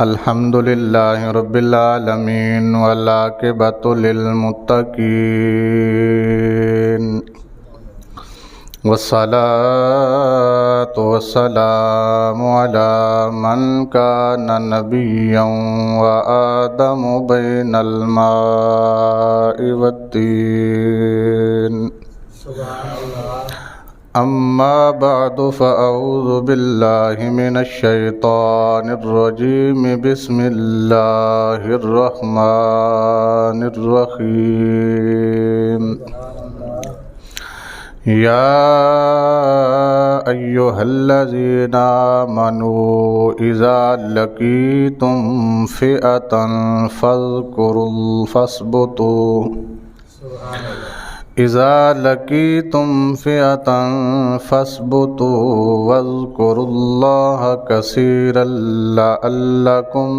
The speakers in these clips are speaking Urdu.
الحمدللہ رب العالمین والعاقبۃ للمتقین والصلاة والسلام علی من کان نبیا وآدم بین الماء والطین اما بعد فاعوذ باللہ من الشیطان الرجیم بسم اللہ الرحمن الرحیم یا ایہا الذین آمنوا اذا لقیتم فئۃ فاثبتوا اذا لقیتم فئۃ فاثبتوا واذکروا اللہ کثیرا لعلکم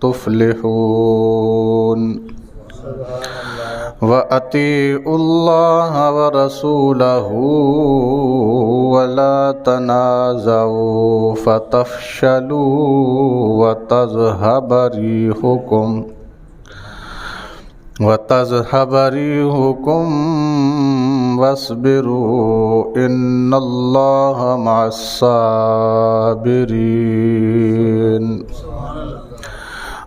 تفلحون وَأَطِیعُوا اللَّهَ وَرَسُولَهُ وَلَا تَنَازَعُوا فَتَفْشَلُوا وَتَذْهَبَ رِيحُكُمْ وَاصْبِرُوا إِنَّ اللَّهَ مَعَ الصَّابِرِينَ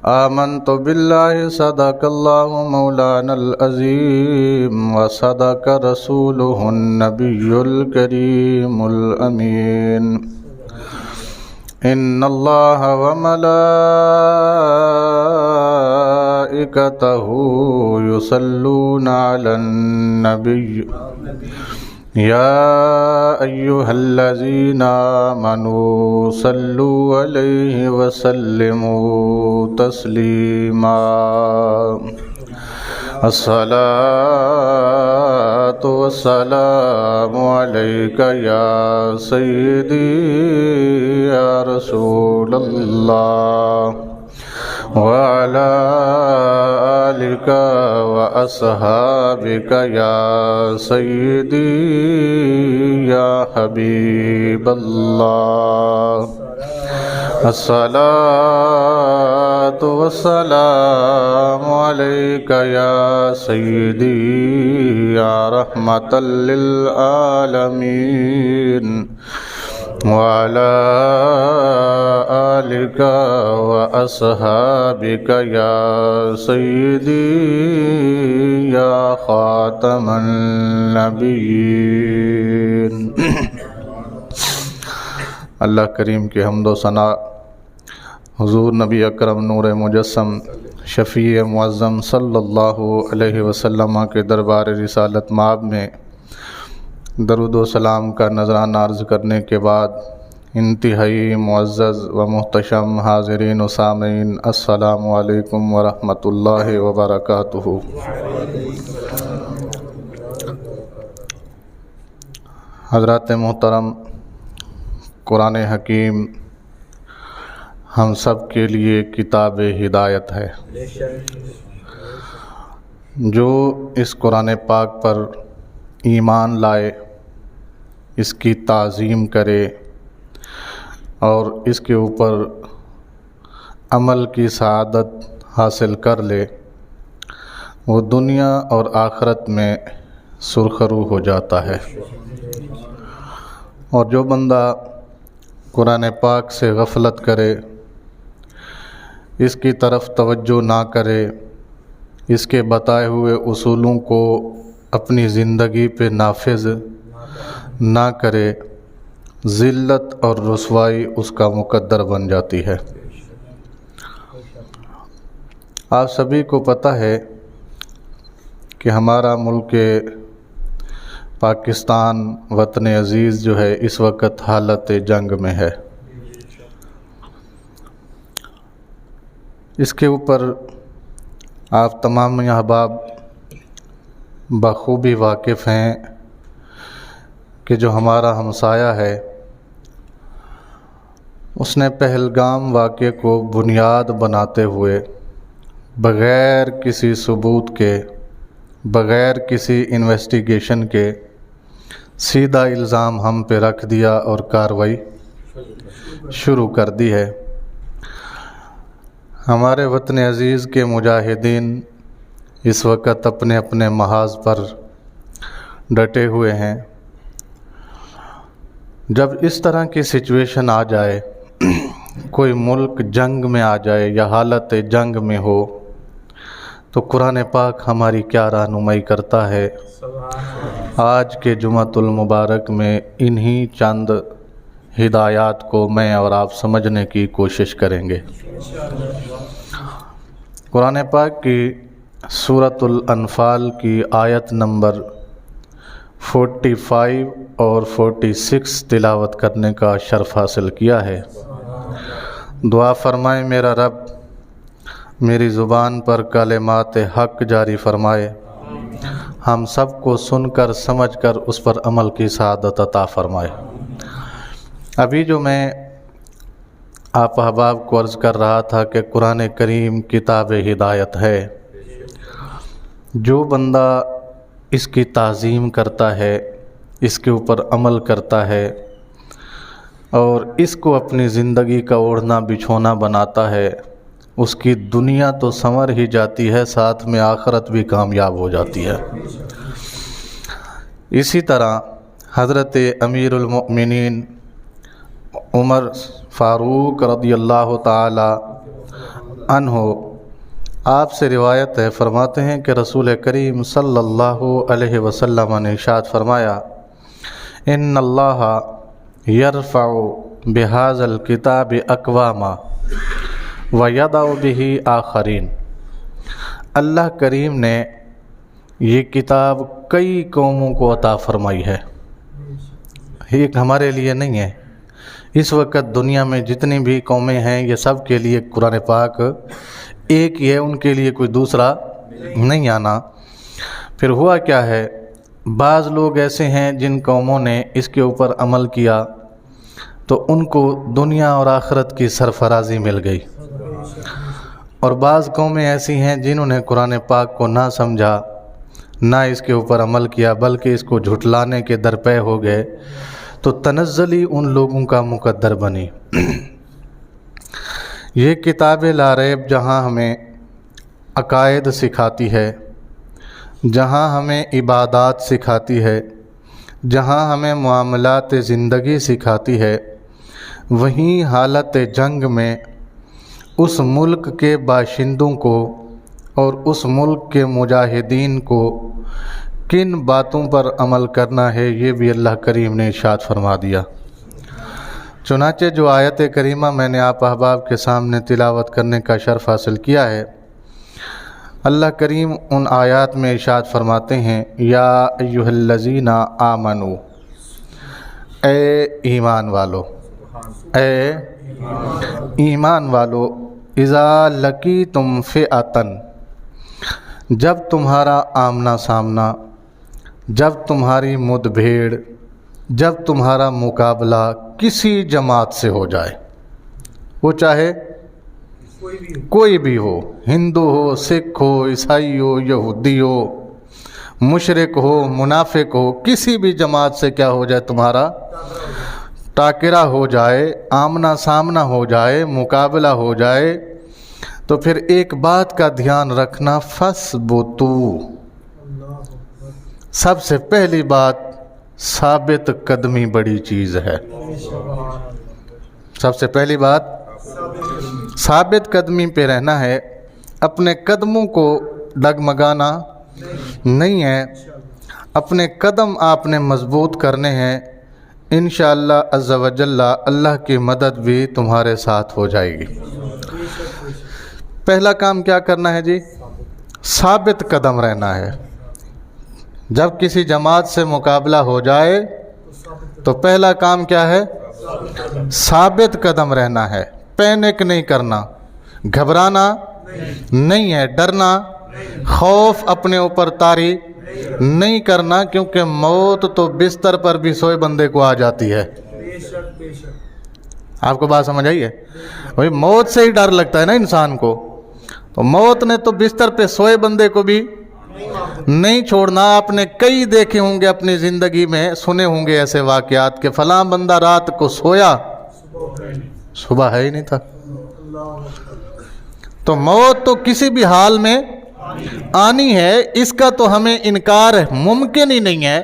آمنت باللہ صدق اللہ مولانا العظیم وصدق رسولہ النبی الکریم الامین ان اللہ وملائکتہ یصلون علی النبی یا ایہا الذین آمنوا صلوا علیہ وسلموا تسلیما الصلاة والسلام علیک یا سیدی یا رسول اللہ وعلى آلك وأصحابك يا سيدي يا حبيب الله الصلاة والسلام عليك يا سيدي يا رحمة للعالمين وعلى آلك وأصحابك يا سيدي يا خاتم النبيين اللہ کریم کی حمد و ثنا حضور نبی اکرم نور مجسم شفیع معظم صلی اللہ علیہ وسلم کے دربار رسالت مآب میں درود و سلام کا نذرانہ عرض کرنے کے بعد انتہائی معزز و محتشم حاضرین و سامعین السلام علیکم ورحمۃ اللہ وبرکاتہ۔ حضرات محترم، قرآن حکیم ہم سب کے لیے کتاب ہدایت ہے۔ جو اس قرآن پاک پر ایمان لائے، اس کی تعظیم کرے اور اس کے اوپر عمل کی سعادت حاصل کر لے، وہ دنیا اور آخرت میں سرخرو ہو جاتا ہے۔ اور جو بندہ قرآن پاک سے غفلت کرے، اس کی طرف توجہ نہ کرے، اس کے بتائے ہوئے اصولوں کو اپنی زندگی پہ نافذ نہ کرے، ذلت اور رسوائی اس کا مقدر بن جاتی ہے۔ آپ سبھی کو پتہ ہے کہ ہمارا ملک پاکستان وطن عزیز جو ہے اس وقت حالت جنگ میں ہے۔ اس کے اوپر آپ تمام احباب بخوبی واقف ہیں کہ جو ہمارا ہمسایہ ہے اس نے پہلگام واقعے کو بنیاد بناتے ہوئے بغیر کسی ثبوت کے، بغیر کسی انویسٹیگیشن کے سیدھا الزام ہم پہ رکھ دیا اور کارروائی شروع کر دی ہے۔ ہمارے وطن عزیز کے مجاہدین اس وقت اپنے اپنے محاذ پر ڈٹے ہوئے ہیں۔ جب اس طرح کی سچویشن آ جائے، کوئی ملک جنگ میں آ جائے یا حالت جنگ میں ہو، تو قرآن پاک ہماری کیا رہنمائی کرتا ہے۔ آج کے جمعۃ المبارک میں انہی چند ہدایات کو میں اور آپ سمجھنے کی کوشش کریں گے۔ قرآن پاک کی سورۃ الانفال کی آیت نمبر 45 اور 46 تلاوت کرنے کا شرف حاصل کیا ہے۔ دعا فرمائے میرا رب میری زبان پر کلمات حق جاری فرمائے، ہم سب کو سن کر سمجھ کر اس پر عمل کی سعادت عطا فرمائے۔ ابھی جو میں آپ احباب کو عرض کر رہا تھا کہ قرآن کریم کتاب ہدایت ہے، جو بندہ اس کی تعظیم کرتا ہے، اس کے اوپر عمل کرتا ہے اور اس کو اپنی زندگی کا اوڑھنا بچھونا بناتا ہے، اس کی دنیا تو سنور ہی جاتی ہے، ساتھ میں آخرت بھی کامیاب ہو جاتی ہے۔ اسی طرح حضرت امیر المؤمنین عمر فاروق رضی اللہ تعالی عنہ آپ سے روایت ہے، فرماتے ہیں کہ رسول کریم صلی اللہ علیہ وسلم نے ارشاد فرمایا، ان اللہ یرفع بہذا الکتاب اقواما ویضع بہ آخرین۔ اللہ کریم نے یہ کتاب کئی قوموں کو عطا فرمائی ہے، ایک ہمارے لیے نہیں ہے۔ اس وقت دنیا میں جتنی بھی قومیں ہیں یہ سب کے لیے قرآن پاک ایک ہی ہے، ان کے لیے کوئی دوسرا نہیں آنا۔ پھر ہوا کیا ہے، بعض لوگ ایسے ہیں جن قوموں نے اس کے اوپر عمل کیا تو ان کو دنیا اور آخرت کی سرفرازی مل گئی، اور بعض قومیں ایسی ہیں جنہوں نے قرآن پاک کو نہ سمجھا، نہ اس کے اوپر عمل کیا، بلکہ اس کو جھٹلانے کے درپے ہو گئے، تو تنزلی ان لوگوں کا مقدر بنی۔ یہ کتاب لا ریب جہاں ہمیں عقائد سکھاتی ہے، جہاں ہمیں عبادات سکھاتی ہے، جہاں ہمیں معاملات زندگی سکھاتی ہے، وہیں حالت جنگ میں اس ملک کے باشندوں کو اور اس ملک کے مجاہدین کو کن باتوں پر عمل کرنا ہے یہ بھی اللہ کریم نے ارشاد فرما دیا۔ چنانچہ جو آیت کریمہ میں نے آپ احباب کے سامنے تلاوت کرنے کا شرف حاصل کیا ہے، اللہ کریم ان آیات میں ارشاد فرماتے ہیں، یا ایھا الذین آمنوا، اے ایمان والو، اے ایمان والو، اذا لقیتم فئۃ، جب تمہارا آمنا سامنا، جب تمہاری مد بھیڑ، جب تمہارا مقابلہ کسی جماعت سے ہو جائے، وہ چاہے کوئی بھی ہو، ہندو ہو، سکھ ہو، عیسائی ہو، یہودی ہو، مشرک ہو، منافق ہو، کسی بھی جماعت سے کیا ہو جائے، تمہارا ٹاکرا ہو جائے، آمنا سامنا ہو جائے، مقابلہ ہو جائے، تو پھر ایک بات کا دھیان رکھنا، فَاثْبُتُوا، سب سے پہلی بات ثابت قدمی بڑی چیز ہے۔ سب سے پہلی بات ثابت قدمی پہ رہنا ہے، اپنے قدموں کو ڈگمگانا نہیں ہے، اپنے قدم آپ نے مضبوط کرنے ہیں، انشاءاللہ عز و جل اللہ کی مدد بھی تمہارے ساتھ ہو جائے گی۔ پہلا کام کیا کرنا ہے جی؟ ثابت قدم رہنا ہے۔ جب کسی جماعت سے مقابلہ ہو جائے تو پہلا کام کیا ہے؟ ثابت قدم رہنا ہے، پینک نہیں کرنا، گھبرانا نہیں ہے، ڈرنا، خوف اپنے اوپر طاری نہیں کرنا، کیونکہ موت تو بستر پر بھی سوئے بندے کو آ جاتی ہے۔ آپ کو بات سمجھ آئی ہے؟ وہی موت سے ہی ڈر لگتا ہے نا انسان کو، تو موت نے تو بستر پہ سوئے بندے کو بھی نہیں چھوڑنا۔ آپ نے کئی دیکھے ہوں گے اپنی زندگی میں، سنے ہوں گے ایسے واقعات کہ فلاں بندہ رات کو سویا، صبح ہے ہی نہیں تھا۔ تو موت تو کسی بھی حال میں آنی ہے، اس کا تو ہمیں انکار ممکن ہی نہیں ہے۔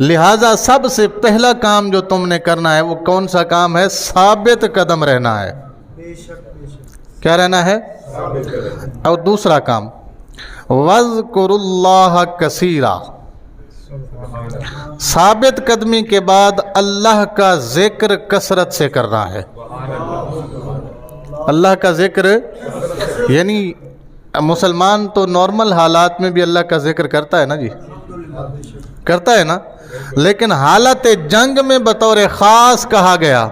لہٰذا سب سے پہلا کام جو تم نے کرنا ہے وہ کون سا کام ہے؟ ثابت قدم رہنا ہے۔ کیا رہنا ہے؟ اور دوسرا کام وَاذْكُرُوا اللَّهَ كَثِيرًا، ثابت قدمی کے بعد اللہ کا ذکر کثرت سے کرنا ہے۔ اللہ کا ذکر یعنی مسلمان تو نارمل حالات میں بھی اللہ کا ذکر کرتا ہے نا جی، کرتا ہے نا، لیکن حالت جنگ میں بطور خاص کہا گیا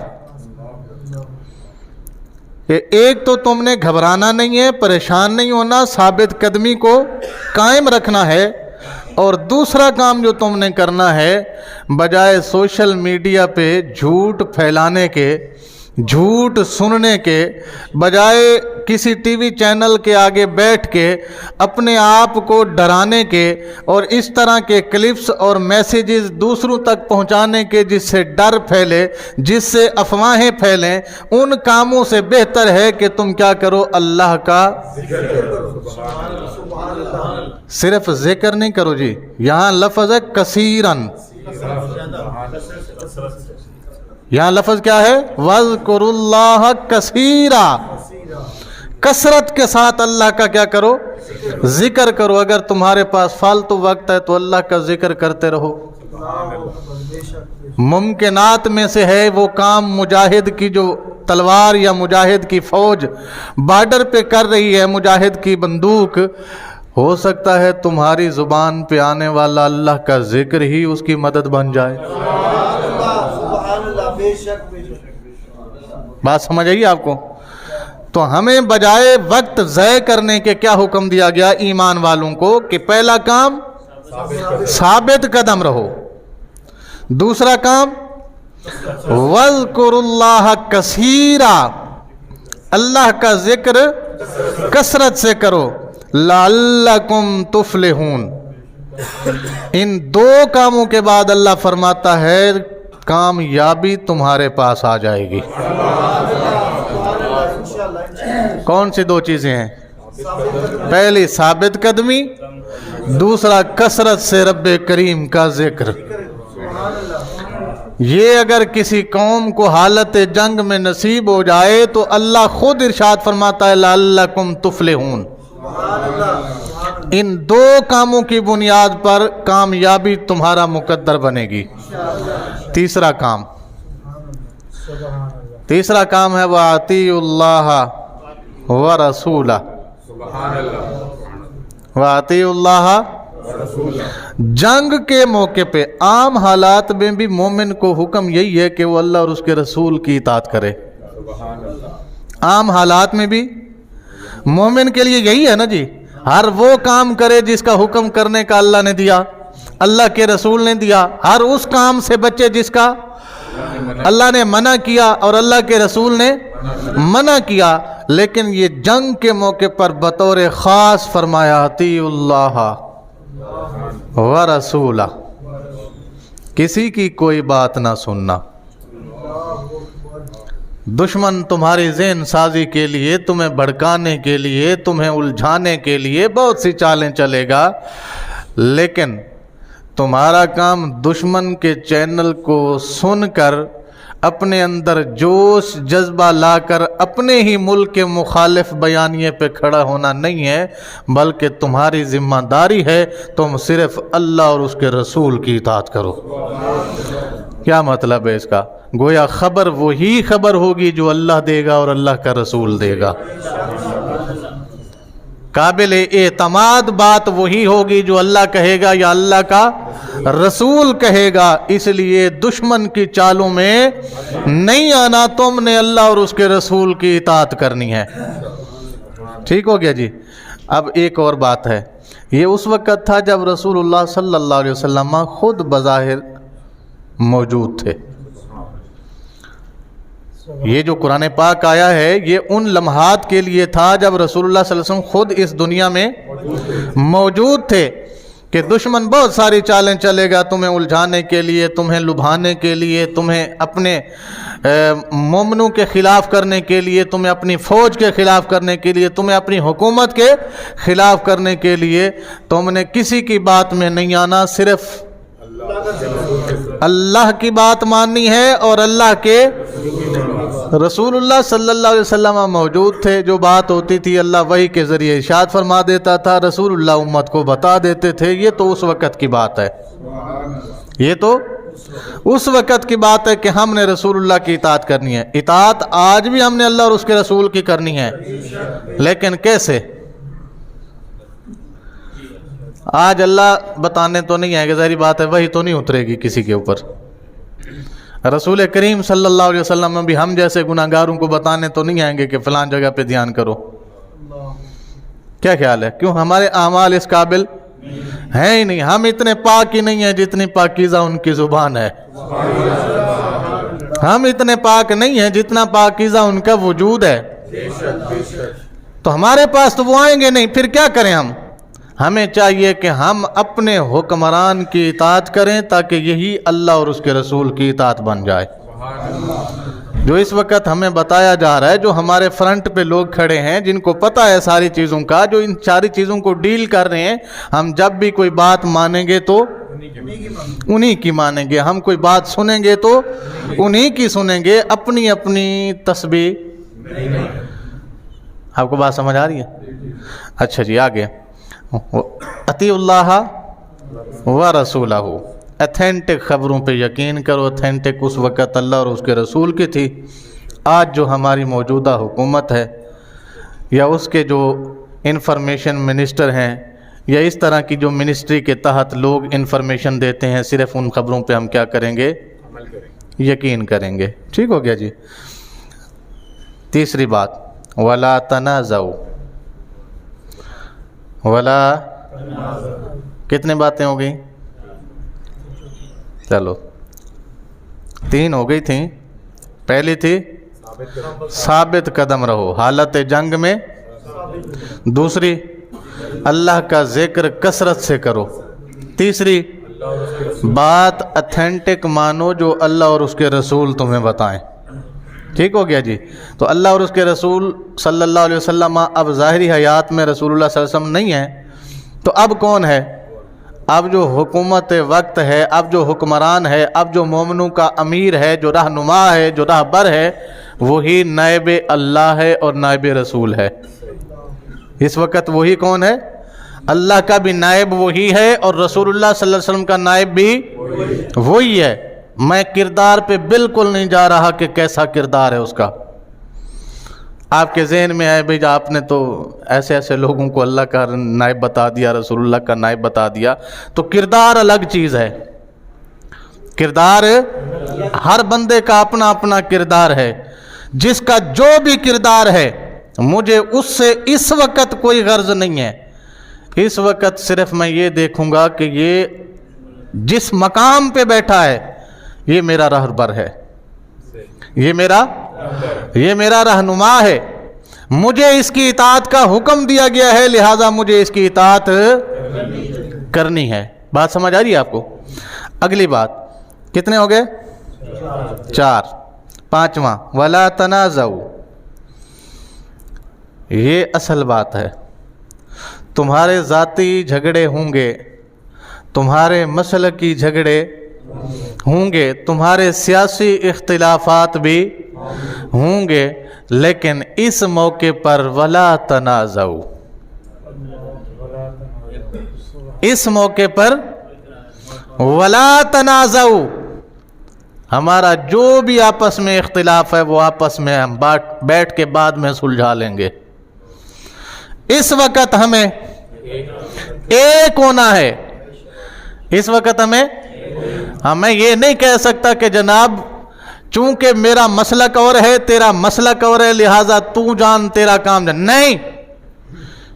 کہ ایک تو تم نے گھبرانا نہیں ہے، پریشان نہیں ہونا، ثابت قدمی کو قائم رکھنا ہے، اور دوسرا کام جو تم نے کرنا ہے بجائے سوشل میڈیا پہ جھوٹ پھیلانے کے، جھوٹ سننے کے، بجائے کسی ٹی وی چینل کے آگے بیٹھ کے اپنے آپ کو ڈرانے کے اور اس طرح کے کلپس اور میسیجز دوسروں تک پہنچانے کے جس سے ڈر پھیلے، جس سے افواہیں پھیلیں، ان کاموں سے بہتر ہے کہ تم کیا کرو؟ اللہ کا صرف ذکر نہیں کرو جی، یہاں لفظ ہے کثیرن، یہاں لفظ کیا ہے؟ وَاذْكُرُوا اللَّهَ كَثِيرًا، کثرت کے ساتھ اللہ کا کیا کرو؟ ذکر کرو۔ اگر تمہارے پاس فالتو وقت ہے تو اللہ کا ذکر کرتے رہو۔ ممکنات میں سے ہے وہ کام مجاہد کی جو تلوار یا مجاہد کی فوج بارڈر پہ کر رہی ہے، مجاہد کی بندوق، ہو سکتا ہے تمہاری زبان پہ آنے والا اللہ کا ذکر ہی اس کی مدد بن جائے۔ بات سمجھ آئی آپ کو؟ تو ہمیں بجائے وقت ضائع کرنے کے کیا حکم دیا گیا ایمان والوں کو کہ پہلا کام ثابت قدم رہو، دوسرا کام وَاذْكُرُوا اللَّهَ كَثِيرًا، اللہ کا ذکر کثرت سے کرو، لَعَلَّكُمْ تُفْلِحُونَ۔ ان دو کاموں کے بعد اللہ فرماتا ہے کامیابی تمہارے پاس آ جائے گی۔ کون سی دو چیزیں ہیں؟ پہلی ثابت قدمی، دوسرا کثرت سے رب کریم کا ذکر۔ یہ اگر کسی قوم کو حالت جنگ میں نصیب ہو جائے تو اللہ خود ارشاد فرماتا ہے لعلکم تفلحون۔ ان دو کاموں کی بنیاد پر کامیابی تمہارا مقدر بنے گی۔ تیسرا کام ہے وَأَطِیعُوا اللَّهَ وَرَسُولَهُ، وَأَطِیعُوا اللَّهَ۔ جنگ کے موقع پہ عام حالات میں بھی مومن کو حکم یہی ہے کہ وہ اللہ اور اس کے رسول کی اطاعت کرے۔ عام حالات میں بھی مومن کے لیے یہی ہے نا جی، ہر وہ کام کرے جس کا حکم کرنے کا اللہ نے دیا، اللہ کے رسول نے دیا، ہر اس کام سے بچے جس کا اللہ نے منع کیا اور اللہ کے رسول نے منع کیا۔ لیکن یہ جنگ کے موقع پر بطور خاص فرمایا اطیعوا اللہ ورسولہ، کسی کی کوئی بات نہ سننا۔ دشمن تمہاری ذہن سازی کے لیے، تمہیں بھڑکانے کے لیے، تمہیں الجھانے کے لیے بہت سی چالیں چلے گا، لیکن تمہارا کام دشمن کے چینل کو سن کر اپنے اندر جوش جذبہ لا کر اپنے ہی ملک کے مخالف بیانیے پہ کھڑا ہونا نہیں ہے، بلکہ تمہاری ذمہ داری ہے تم صرف اللہ اور اس کے رسول کی اطاعت کرو۔ کیا مطلب ہے اس کا؟ گویا خبر وہی خبر ہوگی جو اللہ دے گا اور اللہ کا رسول دے گا، قابل اعتماد بات وہی ہوگی جو اللہ کہے گا یا اللہ کا رسول کہے گا۔ اس لیے دشمن کی چالوں میں نہیں آنا، تم نے اللہ اور اس کے رسول کی اطاعت کرنی ہے۔ ٹھیک ہو گیا جی؟ اب ایک اور بات ہے، یہ اس وقت تھا جب رسول اللہ صلی اللہ علیہ وسلم خود بظاہر موجود تھے۔ یہ جو قرآن پاک آیا ہے یہ ان لمحات کے لیے تھا جب رسول اللہ صلی اللہ علیہ وسلم خود اس دنیا میں موجود تھے۔ کہ دشمن بہت ساری چالیں چلے گا تمہیں الجھانے کے لیے، تمہیں لبھانے کے لیے، تمہیں اپنے مومنوں کے خلاف کرنے کے لیے، تمہیں اپنی فوج کے خلاف کرنے کے لیے، تمہیں اپنی حکومت کے خلاف کرنے کے لیے تم نے کسی کی بات میں نہیں آنا، صرف اللہ کی بات ماننی ہے، اور اللہ کے رسول اللہ صلی اللہ علیہ وسلم موجود تھے، جو بات ہوتی تھی اللہ وحی کے ذریعے ارشاد فرما دیتا تھا، رسول اللہ امت کو بتا دیتے تھے۔ یہ تو اس وقت کی بات ہے، یہ تو اس وقت کی بات ہے کہ ہم نے رسول اللہ کی اطاعت کرنی ہے۔ اطاعت آج بھی ہم نے اللہ اور اس کے رسول کی کرنی ہے، لیکن کیسے؟ آج اللہ بتانے تو نہیں آئے گا، ظاہری بات ہے وہی تو نہیں اترے گی کسی کے اوپر۔ رسول کریم صلی اللہ علیہ وسلم بھی ہم جیسے گناہگاروں کو بتانے تو نہیں آئیں گے کہ فلان جگہ پہ دھیان کرو۔ کیا خیال ہے؟ کیوں ہمارے اعمال اس قابل ہیں ہی نہیں، ہم اتنے پاک ہی نہیں ہیں جتنی پاکیزہ ان کی زبان ہے، ہم اتنے پاک نہیں ہیں جتنا پاکیزہ ان کا وجود ہے۔ تو ہمارے پاس تو وہ آئیں گے نہیں، پھر کیا کریں ہم؟ ہمیں چاہیے کہ ہم اپنے حکمران کی اطاعت کریں تاکہ یہی اللہ اور اس کے رسول کی اطاعت بن جائے۔ جو اس وقت ہمیں بتایا جا رہا ہے، جو ہمارے فرنٹ پہ لوگ کھڑے ہیں جن کو پتہ ہے ساری چیزوں کا، جو ان ساری چیزوں کو ڈیل کر رہے ہیں، ہم جب بھی کوئی بات مانیں گے تو انہی کی مانیں گے، ہم کوئی بات سنیں گے تو انہی کی سنیں گے، اپنی اپنی تسبیح۔ آپ کو بات سمجھ آ رہی ہے؟ اچھا جی، آگے اطیع اللہ و رسولہ، ایتھینٹک خبروں پہ یقین کرو۔ ایتھینٹک اس وقت اللہ اور اس کے رسول کی تھی، آج جو ہماری موجودہ حکومت ہے یا اس کے جو انفارمیشن منسٹر ہیں یا اس طرح کی جو منسٹری کے تحت لوگ انفارمیشن دیتے ہیں، صرف ان خبروں پہ ہم کیا کریں گے؟ یقین کریں گے۔ ٹھیک ہو گیا جی۔ تیسری بات، وَلَا تَنَازَعُوا، وَلَا، کتنے باتیں ہو گئیں؟ چلو 3 ہو گئی تھیں۔ پہلی تھی ثابت قدم رہو حالت جنگ میں، دوسری اللہ کا ذکر کثرت سے کرو، تیسری بات اتھینٹک مانو جو اللہ اور اس کے رسول تمہیں بتائیں۔ ٹھیک ہو گیا جی۔ تو اللہ اور اس کے رسول صلی اللہ علیہ وسلم اب ظاہری حیات میں رسول اللہ صلی اللہ علیہ وسلم نہیں ہیں، تو اب کون ہے؟ اب جو حکومت وقت ہے، اب جو حکمران ہے، اب جو مومنوں کا امیر ہے، جو رہنما ہے، جو راہبر ہے، وہی نائب اللہ ہے اور نائب رسول ہے۔ اس وقت وہی کون ہے؟ اللہ کا بھی نائب وہی ہے اور رسول اللہ صلی اللہ علیہ وسلم کا نائب بھی وہی ہے۔ میں کردار پہ بالکل نہیں جا رہا کہ کیسا کردار ہے اس کا۔ آپ کے ذہن میں ہے بھئی آپ نے تو ایسے ایسے لوگوں کو اللہ کا نائب بتا دیا، رسول اللہ کا نائب بتا دیا، تو کردار الگ چیز ہے۔ کردار ہر بندے کا اپنا اپنا کردار ہے، جس کا جو بھی کردار ہے مجھے اس سے اس وقت کوئی غرض نہیں ہے۔ اس وقت صرف میں یہ دیکھوں گا کہ یہ جس مقام پہ بیٹھا ہے یہ میرا رہبر ہے، یہ میرا رہنما ہے، مجھے اس کی اطاعت کا حکم دیا گیا ہے، لہٰذا مجھے اس کی اطاعت کرنی ہے۔ بات سمجھ آ رہی ہے آپ کو؟ اگلی بات، کتنے ہو گئے؟ 4۔ 5واں، وَلَا تَنَازَعُوا، یہ اصل بات ہے۔ تمہارے ذاتی جھگڑے ہوں گے، تمہارے مسلکی جھگڑے ہوں گے، تمہارے سیاسی اختلافات بھی ہوں گے، لیکن اس موقع پر وَلَا تَنَازَعُوا، اس موقع پر وَلَا تَنَازَعُوا، ہمارا جو بھی آپس میں اختلاف ہے وہ آپس میں ہم بیٹھ کے بعد میں سلجھا لیں گے۔ اس وقت ہمیں ایک ہونا ہے، اس وقت ہمیں یہ نہیں کہہ سکتا کہ جناب چونکہ میرا مسلک اور ہے، تیرا مسلک اور ہے، لہٰذا تو جان تیرا کام جان۔ نہیں،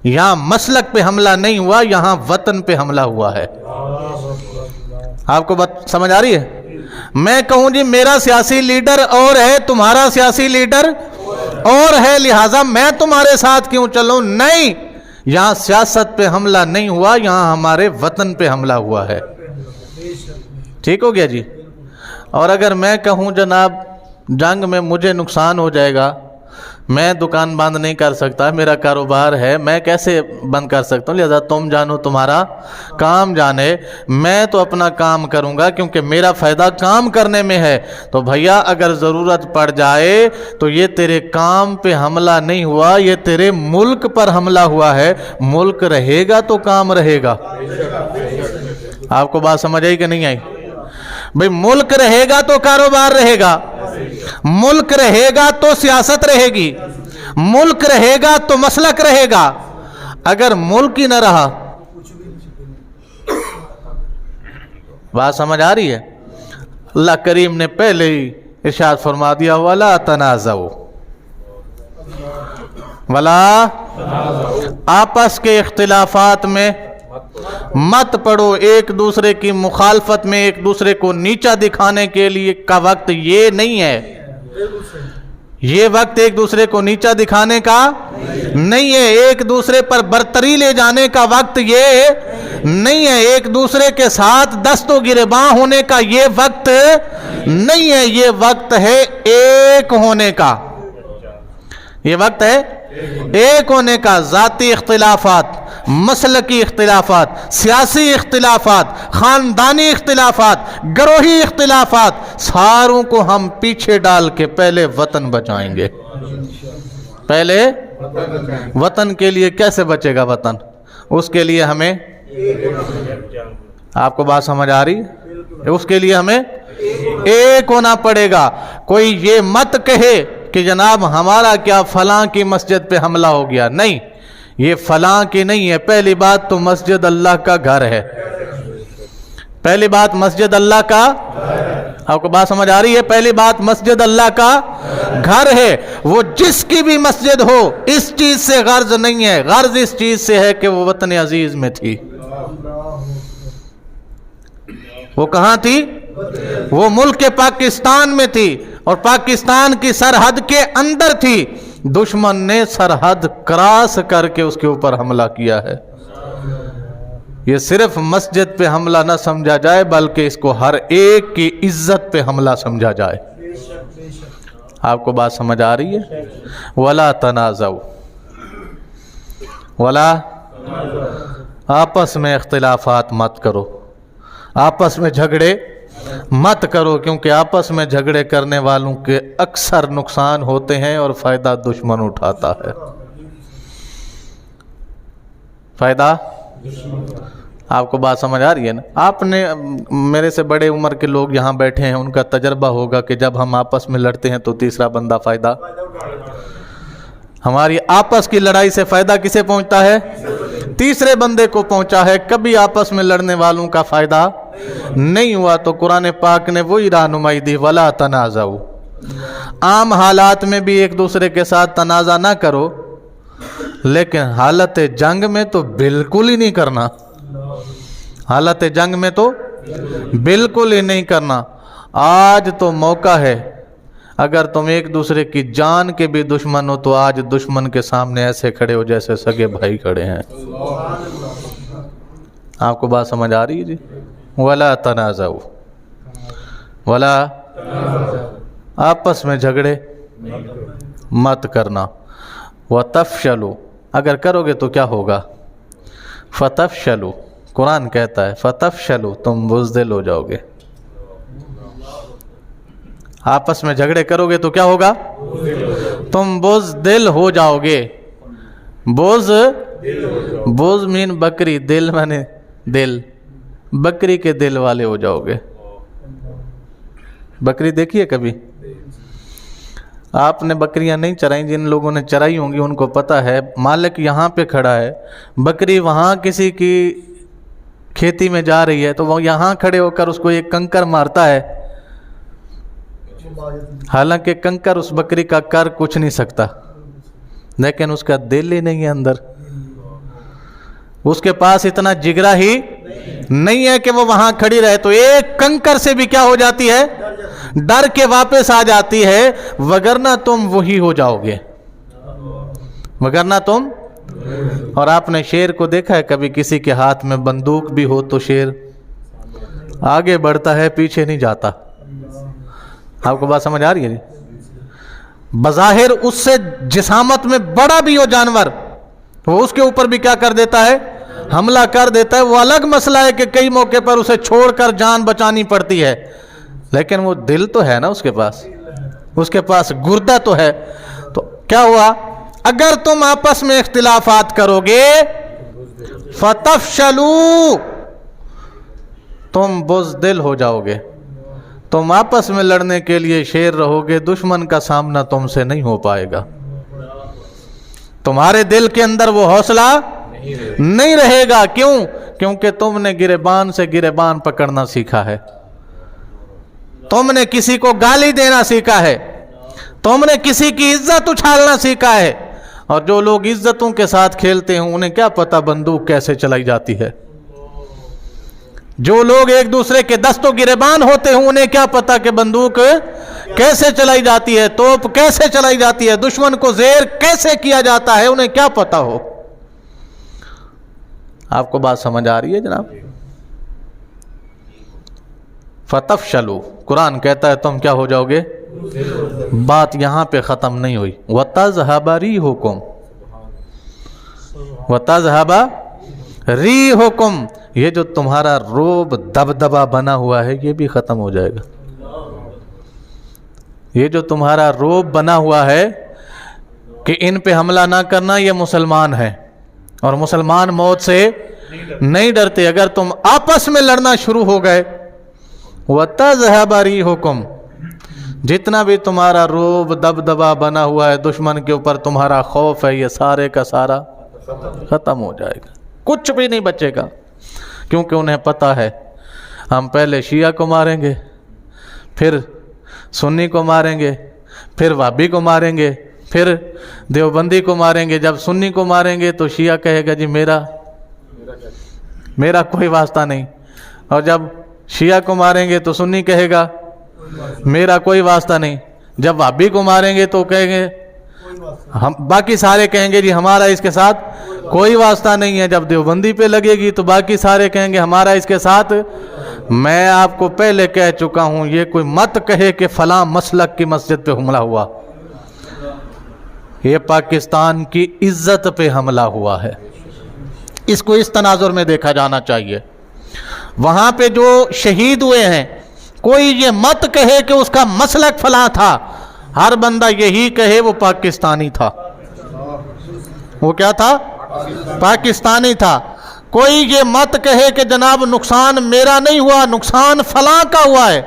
یہاں مسلک پہ حملہ نہیں ہوا، یہاں وطن پہ حملہ ہوا ہے۔ آپ کو بات سمجھ آ رہی ہے؟ میں کہوں جی میرا سیاسی لیڈر اور ہے، تمہارا سیاسی لیڈر اور ہے، لہٰذا میں تمہارے ساتھ کیوں چلوں؟ نہیں، یہاں سیاست پہ حملہ نہیں ہوا، یہاں ہمارے وطن پہ حملہ ہوا ہے۔ ٹھیک ہو گیا جی؟ اور اگر میں کہوں جناب جنگ میں مجھے نقصان ہو جائے گا، میں دکان بند نہیں کر سکتا، میرا کاروبار ہے، میں کیسے بند کر سکتا ہوں؟ لہذا تم جانو تمہارا کام جانے، میں تو اپنا کام کروں گا کیونکہ میرا فائدہ کام کرنے میں ہے۔ تو بھیا اگر ضرورت پڑ جائے تو یہ تیرے کام پہ حملہ نہیں ہوا، یہ تیرے ملک پر حملہ ہوا ہے۔ ملک رہے گا تو کام رہے گا۔ آپ کو بات سمجھ آئی کہ نہیں آئی؟ بھئی ملک رہے گا تو کاروبار رہے گا، ملک رہے گا تو سیاست رہے گی، ملک رہے گا تو مسلک رہے گا۔ اگر ملک ہی نہ رہا، بات سمجھ آ رہی ہے؟ اللہ کریم نے پہلے ہی ارشاد فرما دیا وَلَا تَنَازَعُوا، وَلَا، آپس کے اختلافات میں مت پڑو، ایک دوسرے کی مخالفت میں، ایک دوسرے کو نیچا دکھانے کے لیے کا وقت یہ نہیں ہے۔ یہ وقت ایک دوسرے کو نیچا دکھانے کا نہیں ہے، ایک دوسرے پر برتری لے جانے کا وقت یہ نہیں ہے، ایک دوسرے کے ساتھ دست و گریباں ہونے کا یہ وقت نہیں ہے، یہ وقت ہے ایک ہونے کا۔ یہ وقت ہے ایک ہونے کا۔ ذاتی اختلافات، مسلکی اختلافات، سیاسی اختلافات، خاندانی اختلافات، گروہی اختلافات، ساروں کو ہم پیچھے ڈال کے پہلے وطن بچائیں گے۔ پہلے وطن کے لیے کیسے بچے گا وطن؟ اس کے لیے ہمیں، آپ کو بات سمجھ آ رہی؟ اس کے لیے ہمیں ایک ہونا پڑے گا۔ کوئی یہ مت کہے کہ جناب ہمارا کیا فلاں کی مسجد پہ حملہ ہو گیا، نہیں، یہ فلاں کی نہیں ہے۔ پہلی بات تو مسجد اللہ کا گھر ہے، پہلی بات مسجد اللہ کا، آپ کو بات سمجھ آ رہی ہے؟ پہلی بات مسجد اللہ کا گھر ہے۔ وہ جس کی بھی مسجد ہو، اس چیز سے غرض نہیں ہے، غرض اس چیز سے ہے کہ وہ وطن عزیز میں تھی۔ وہ کہاں تھی؟ وہ ملک پاکستان میں تھی، اور پاکستان کی سرحد کے اندر تھی۔ دشمن نے سرحد کراس کر کے اس کے اوپر حملہ کیا ہے۔ یہ صرف مسجد پہ حملہ نہ سمجھا جائے، بلکہ اس کو ہر ایک کی عزت پہ حملہ سمجھا جائے۔ آپ کو بات سمجھ آ رہی ہے؟ وَلَا تَنَازَعُوا، وَلَا، آپس میں اختلافات مت کرو، آپس میں جھگڑے مت کرو، کیونکہ آپس میں جھگڑے کرنے والوں کے اکثر نقصان ہوتے ہیں اور فائدہ دشمن اٹھاتا ہے۔ فائدہ، آپ کو بات سمجھ آ رہی ہے نا؟ آپ نے، میرے سے بڑے عمر کے لوگ یہاں بیٹھے ہیں، ان کا تجربہ ہوگا کہ جب ہم آپس میں لڑتے ہیں تو تیسرا بندہ فائدہ، ہماری آپس کی لڑائی سے فائدہ کسے پہنچتا ہے؟ تیسرے بندے کو پہنچا ہے۔ کبھی آپس میں لڑنے والوں کا فائدہ نہیں ہوا۔ تو قرآن پاک نے وہی رہنمائی دی وَلَا تَنَازَعُوا، عام حالات میں بھی ایک دوسرے کے ساتھ تنازع نہ کرو، لیکن حالت جنگ میں تو بالکل ہی نہیں کرنا، حالت جنگ میں تو بالکل ہی نہیں کرنا۔ آج تو موقع ہے، اگر تم ایک دوسرے کی جان کے بھی دشمن ہو تو آج دشمن کے سامنے ایسے کھڑے ہو جیسے سگے بھائی کھڑے ہیں۔ آپ کو بات سمجھ آ رہی ہے جی؟ وَلَا تَنَازَعُوا، وَلَا، آپس میں جھگڑے مت کرنا۔ وَتَفْشَلُوا، اگر کرو گے تو کیا ہوگا؟ فَتَفْشَلُوا، قرآن کہتا ہے فَتَفْشَلُوا، تم بزدل ہو جاؤ گے۔ آپس میں جھگڑے کرو گے تو کیا ہوگا؟ تم بزدل ہو جاؤ گے۔ بوز مین بکری، دل مانے دل، بکری کے دل والے ہو جاؤ گے۔ بکری دیکھی ہے کبھی؟ آپ نے بکریاں نہیں چرائیں، جن لوگوں نے چرائی ہوں گی ان کو پتہ ہے، مالک یہاں پہ کھڑا ہے، بکری وہاں کسی کی کھیتی میں جا رہی ہے، تو وہ یہاں کھڑے ہو کر اس کو ایک کنکر مارتا ہے، حالانکہ کنکر اس بکری کا کر کچھ نہیں سکتا، لیکن اس کا دل ہی نہیں ہے اندر، اس کے پاس اتنا جگرا ہی نہیں ہے کہ وہ وہاں کھڑی رہے، تو ایک کنکر سے بھی کیا ہو جاتی ہے؟ ڈر کے واپس آ جاتی ہے، وگرنہ تم وہی ہو جاؤ گے، وگرنہ تم اور آپ نے شیر کو دیکھا ہے کبھی کسی کے ہاتھ میں بندوق بھی ہو تو شیر آگے بڑھتا ہے پیچھے نہیں جاتا. آپ کو بات سمجھ آ رہی ہے؟ بظاہر اس سے جسامت میں بڑا بھی ہو جانور، وہ اس کے اوپر بھی کیا کر دیتا ہے؟ حملہ کر دیتا ہے. وہ الگ مسئلہ ہے کہ کئی موقع پر اسے چھوڑ کر جان بچانی پڑتی ہے، لیکن وہ دل تو ہے نا اس کے پاس گردہ تو ہے. تو کیا ہوا؟ اگر تم آپس میں اختلافات کرو گے فَتَفْشَلُوا، تم بزدل ہو جاؤ گے. تم آپس میں لڑنے کے لیے شیر رہو گے، دشمن کا سامنا تم سے نہیں ہو پائے گا. تمہارے دل کے اندر وہ حوصلہ نہیں رہے گا. کیوں؟ کیونکہ تم نے گریبان سے گریبان پکڑنا سیکھا ہے، تم نے کسی کو گالی دینا سیکھا ہے، تم نے کسی کی عزت اچھالنا سیکھا ہے. اور جو لوگ عزتوں کے ساتھ کھیلتے ہیں انہیں کیا پتا بندوق کیسے چلائی جاتی ہے. جو لوگ ایک دوسرے کے دست و گریبان ہوتے ہیں انہیں کیا پتا کہ بندوق کیسے چلائی جاتی ہے، توپ کیسے چلائی جاتی ہے، دشمن کو زیر کیسے کیا جاتا ہے، انہیں کیا پتا ہو. آپ کو بات سمجھ آ رہی ہے جناب؟ فَتَفْشَلُوا، قرآن کہتا ہے تم کیا ہو جاؤ گے. بات یہاں پہ ختم نہیں ہوئی. وَتَذْهَبَ رِيحُكُمْ، وَتَذْهَبَ رِيحُكُمْ، یہ جو تمہارا روب دبدبا بنا ہوا ہے یہ بھی ختم ہو جائے گا. یہ جو تمہارا روب بنا ہوا ہے کہ ان پہ حملہ نہ کرنا، یہ مسلمان ہیں اور مسلمان موت سے نہیں ڈرتے. اگر تم آپس میں لڑنا شروع ہو گئے وَتَذْهَبَ رِيحُكُمْ، جتنا بھی تمہارا روب دبدبا بنا ہوا ہے دشمن کے اوپر، تمہارا خوف ہے، یہ سارے کا سارا ختم ہو جائے گا. کچھ بھی نہیں بچے گا. کیونکہ انہیں پتہ ہے ہم پہلے شیعہ کو ماریں گے، پھر سنی کو ماریں گے، پھر وہابی کو ماریں گے، پھر دیوبندی کو ماریں گے. جب سنی کو ماریں گے تو شیعہ کہے گا جی میرا کوئی واسطہ نہیں، اور جب شیعہ کو ماریں گے تو سنی کہے گا میرا کوئی واسطہ نہیں. جب وہابی کو ماریں گے تو کہیں گے ہم، باقی سارے کہیں گے جی ہمارا اس کے ساتھ کوئی واسطہ نہیں ہے. جب دیوبندی پہ لگے گی تو باقی سارے کہیں گے ہمارا اس کے ساتھ. میں آپ کو پہلے کہہ چکا ہوں یہ کوئی مت کہے کہ فلاں مسلک کی مسجد پہ حملہ ہوا، یہ پاکستان کی عزت پہ حملہ ہوا ہے. اس کو اس تناظر میں دیکھا جانا چاہیے. وہاں پہ جو شہید ہوئے ہیں کوئی یہ مت کہے کہ اس کا مسلک فلاں تھا، ہر بندہ یہی کہے وہ پاکستانی تھا. وہ کیا تھا؟ پاکستانی تھا. کوئی یہ مت کہے کہ جناب نقصان میرا نہیں ہوا، نقصان فلاں کا ہوا ہے.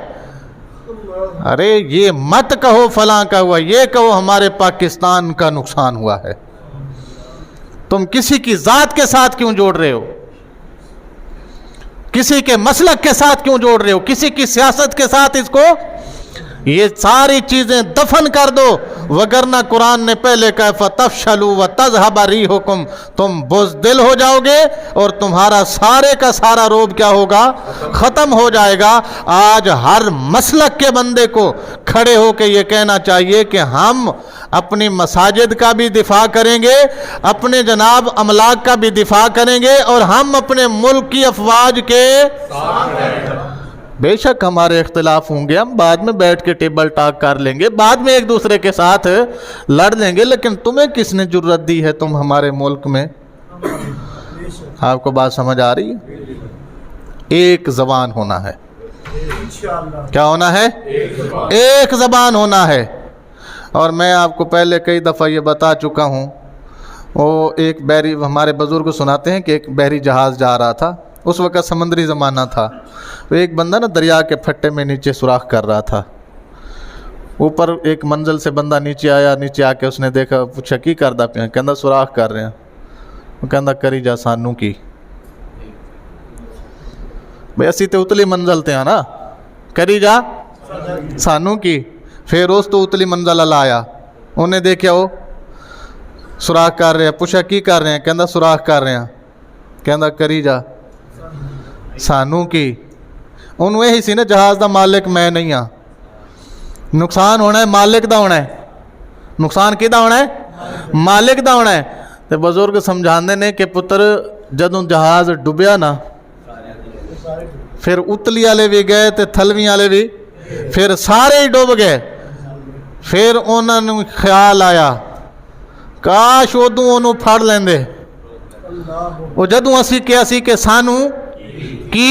ارے یہ مت کہو فلاں کا ہوا، یہ کہو ہمارے پاکستان کا نقصان ہوا ہے. تم کسی کی ذات کے ساتھ کیوں جوڑ رہے ہو؟ کسی کے مسلک کے ساتھ کیوں جوڑ رہے ہو؟ کسی کی سیاست کے ساتھ اس کو، یہ ساری چیزیں دفن کر دو. وگرنہ قرآن نے پہلے کہا فَتَفْشَلُوا وَتَذْهَبَ رِيحُكُمْ، تم بزدل ہو جاؤ گے اور تمہارا سارے کا سارا روب کیا ہوگا؟ ختم ہو جائے گا. آج ہر مسلک کے بندے کو کھڑے ہو کے یہ کہنا چاہیے کہ ہم اپنی مساجد کا بھی دفاع کریں گے، اپنے جناب املاک کا بھی دفاع کریں گے، اور ہم اپنے ملک کی افواج کے بے شک ہمارے اختلاف ہوں گے، ہم بعد میں بیٹھ کے ٹیبل ٹاک کر لیں گے، بعد میں ایک دوسرے کے ساتھ لڑ لیں گے، لیکن تمہیں کس نے جرأت دی ہے تم ہمارے ملک میں؟ آپ کو بات سمجھ آ رہی ہے؟ ایک زبان ہونا ہے. کیا ہونا ہے؟ ایک زبان ہونا ہے. اور میں آپ کو پہلے کئی دفعہ یہ بتا چکا ہوں. وہ ایک بحری، ہمارے بزرگ سناتے ہیں کہ ایک بحری جہاز جا رہا تھا، اس وقت سمندری زمانہ تھا. تو ایک بندہ نا دریا کے پھٹے میں نیچے سوراخ کر رہا تھا. اوپر ایک منزل سے بندہ نیچے آیا، نیچے آ کے اس نے دیکھا، پوچھا کی کردا پیا؟ کہندا سوراخ کر رہے ہیں. وہ کہندا کری جا سانو کی، بھئی اسی تے اتلی منزل تے ہیں نا، کری جا سانو کی. پھر اس تو اتلی منزل لایا، انہیں دیکھا وہ سوراخ کر رہے ہیں. پوچھا کی کر رہے ہیں؟ کہندا سوراخ کر رہے ہیں. کہندا کری جا سانو کی. انہوں ہی سی نا جہاز دا مالک میں نہیں ہاں. نقصان ہونا ہے مالک دا ہونا ہے. نقصان کی دا ہونا ہے؟ مالک دا ہونا ہے. ਤੇ ਬਜ਼ੁਰਗ ਸਮਝਾਉਂਦੇ ਨੇ ਕਿ ਪੁੱਤਰ ਜਦੋਂ ਜਹਾਜ਼ ਡੁੱਬਿਆ ਨਾ, ਫਿਰ ਉਤਲੀ ਵਾਲੇ ਵੀ ਗਏ ਤੇ ਥਲਵੀ ਵਾਲੇ ਵੀ, ਫਿਰ ਸਾਰੇ ਹੀ ਡੁੱਬ ਗਏ। ਫਿਰ ਉਹਨਾਂ ਨੂੰ ਖਿਆਲ ਆਇਆ ਕਾਸ਼ ਉਦੋਂ ਉਹਨੂੰ ਫੜ ਲੈਂਦੇ। ਉਹ ਜਦੋਂ ਅਸੀਂ ਕਿਹਾ ਸੀ ਕਿ ਸਾਨੂੰ ਕੀ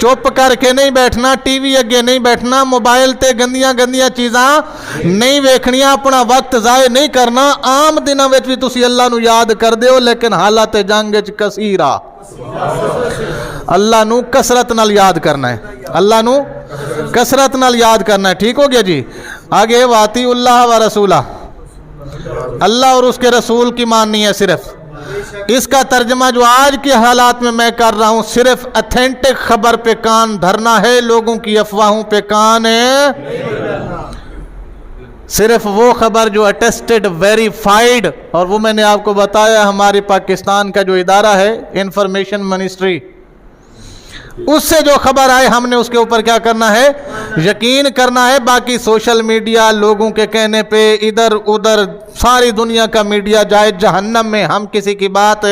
چپ کر کے نہیں بیٹھنا, ٹی وی اگے نہیں بیٹھنا, موبائل تے گندیاں گندیاں چیزاں نہیں ویکھنیاں, اپنا وقت ضائع نہیں کرنا. عام دنوں وچ بھی تسی اللہ نو یاد کر دیو, لیکن حالت جنگ وچ کثیرا اللہ نو کثرت نال یاد کرنا ہے, اللہ نو کثرت نال یاد کرنا ہے. ٹھیک ہو گیا جی. آگے واطیع اللہ و رسولہ, اللہ اور اس کے رسول کی ماننی ہے صرف. اس کا ترجمہ جو آج کے حالات میں کر رہا ہوں, صرف اتھینٹک خبر پہ کان دھرنا ہے, لوگوں کی افواہوں پہ کان ہے. صرف وہ خبر جو اٹیسٹڈ, ویریفائیڈ, اور وہ میں نے آپ کو بتایا ہمارے پاکستان کا جو ادارہ ہے انفارمیشن منسٹری, اس سے جو خبر آئے ہم نے اس کے اوپر کیا کرنا ہے, یقین کرنا ہے. باقی سوشل میڈیا لوگوں کے کہنے پہ ادھر ادھر ساری دنیا کا میڈیا جائے جہنم میں, ہم کسی کی بات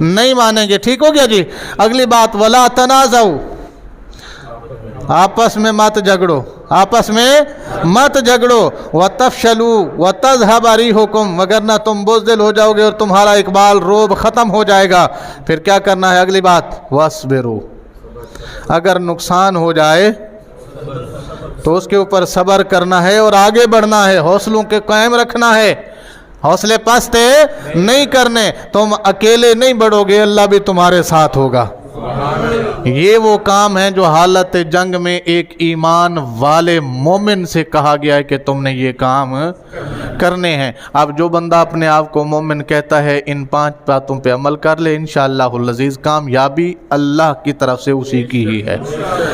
نہیں مانیں گے. ٹھیک ہو گیا جی. اگلی بات, ولا تنازعوا, آپس میں مت جھگڑو, آپس میں مت جھگڑو. وتفشلوا وتذهب ريحكم, وگرنہ تم بزدل ہو جاؤ گے اور تمہارا اقبال روب ختم ہو جائے گا. پھر کیا کرنا ہے, اگلی بات, واصبروا, اگر نقصان ہو جائے تو اس کے اوپر صبر کرنا ہے اور آگے بڑھنا ہے, حوصلوں کے قائم رکھنا ہے, حوصلے پستے نہیں کرنے. تم اکیلے نہیں بڑھو گے, اللہ بھی تمہارے ساتھ ہوگا. یہ وہ کام ہے جو حالت جنگ میں ایک ایمان والے مومن سے کہا گیا ہے کہ تم نے یہ کام کرنے ہیں. اب جو بندہ اپنے آپ کو مومن کہتا ہے ان 5 باتوں پہ عمل کر لے, انشاءاللہ العزیز کامیابی اللہ کی طرف سے اسی کی ہی ہے.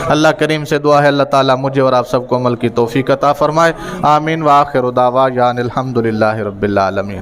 اللہ کریم سے دعا ہے اللہ تعالیٰ مجھے اور آپ سب کو عمل کی توفیق عطا فرمائے. آمین. وآخر دعوانا الحمدللہ رب العالمین.